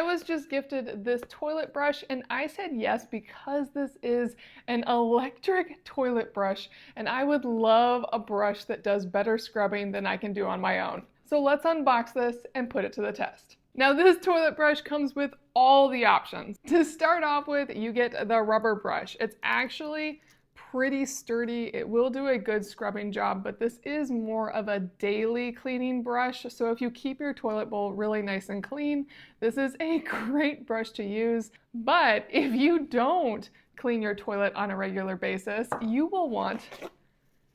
was just gifted this toilet brush and I said yes because this is an electric toilet brush and I would love a brush that does better scrubbing than I can do on my own. So let's unbox this and put it to the test. Now this toilet brush comes with all the options. To start off with, you get the rubber brush. It's actually pretty sturdy. It will do a good scrubbing job, but this is more of a daily cleaning brush. So if you keep your toilet bowl really nice and clean, this is a great brush to use. But if you don't clean your toilet on a regular basis, you will want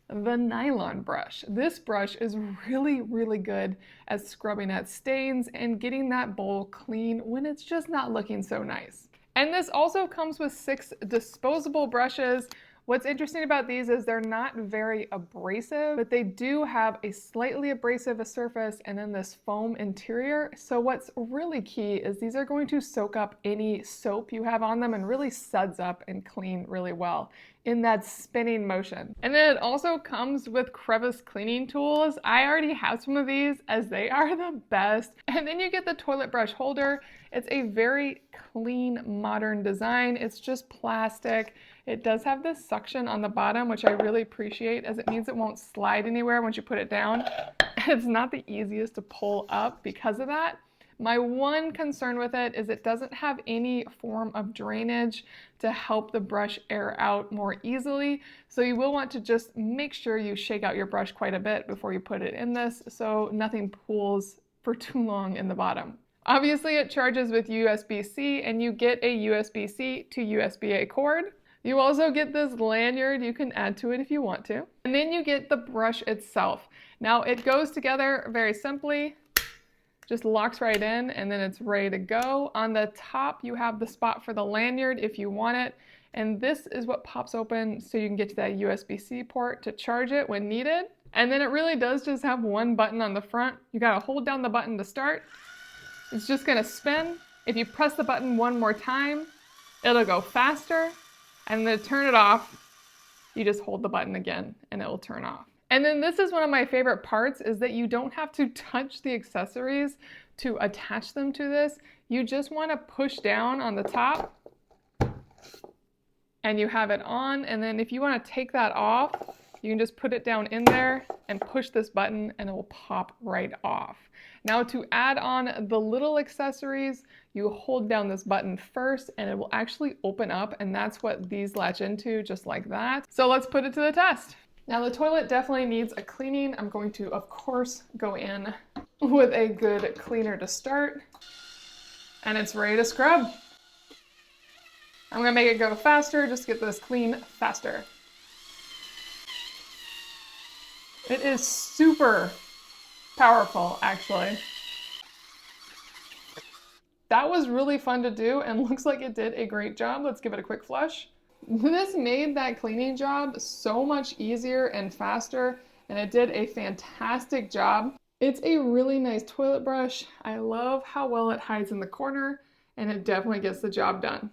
the nylon brush. This brush is really good at scrubbing at stains and getting that bowl clean when it's just not looking so nice. And this also comes with 6 disposable brushes. What's interesting about these is they're not very abrasive, but they do have a slightly abrasive surface and then this foam interior. So what's really key is these are going to soak up any soap you have on them and really suds up and clean really well in that spinning motion. And then it also comes with crevice cleaning tools. I already have some of these as they are the best. And then you get the toilet brush holder. It's a very clean, modern design. It's just plastic. It does have this suction on the bottom, which I really appreciate as it means it won't slide anywhere once you put it down. It's not the easiest to pull up because of that. My one concern with it is it doesn't have any form of drainage to help the brush air out more easily. So you will want to just make sure you shake out your brush quite a bit before you put it in this so nothing pools for too long in the bottom. Obviously it charges with USB-C and you get a USB-C to USB-A cord. You also get this lanyard you can add to it if you want to. And then you get the brush itself. Now it goes together very simply. Just locks right in and then it's ready to go. On the top you have the spot for the lanyard if you want it, and this is what pops open so you can get to that USB-C port to charge it when needed. And then it really does just have one button on the front. You gotta hold down the button to start. It's just gonna spin. If you press the button one more time, it'll go faster, and then to turn it off, you just hold the button again and it will turn off. And then this is one of my favorite parts is that you don't have to touch the accessories to attach them to this. You just want to push down on the top and you have it on. And then if you want to take that off, you can just put it down in there and push this button and it will pop right off. Now to add on the little accessories, you hold down this button first and it will actually open up, and that's what these latch into, just like that. So let's put it to the test. Now the toilet definitely needs a cleaning. I'm going to, of course, go in with a good cleaner to start. And it's ready to scrub. I'm gonna make it go faster, just get this clean faster. It is super powerful, actually. That was really fun to do and looks like it did a great job. Let's give it a quick flush. This made that cleaning job so much easier and faster, and it did a fantastic job. It's a really nice toilet brush. I love how well it hides in the corner, and it definitely gets the job done.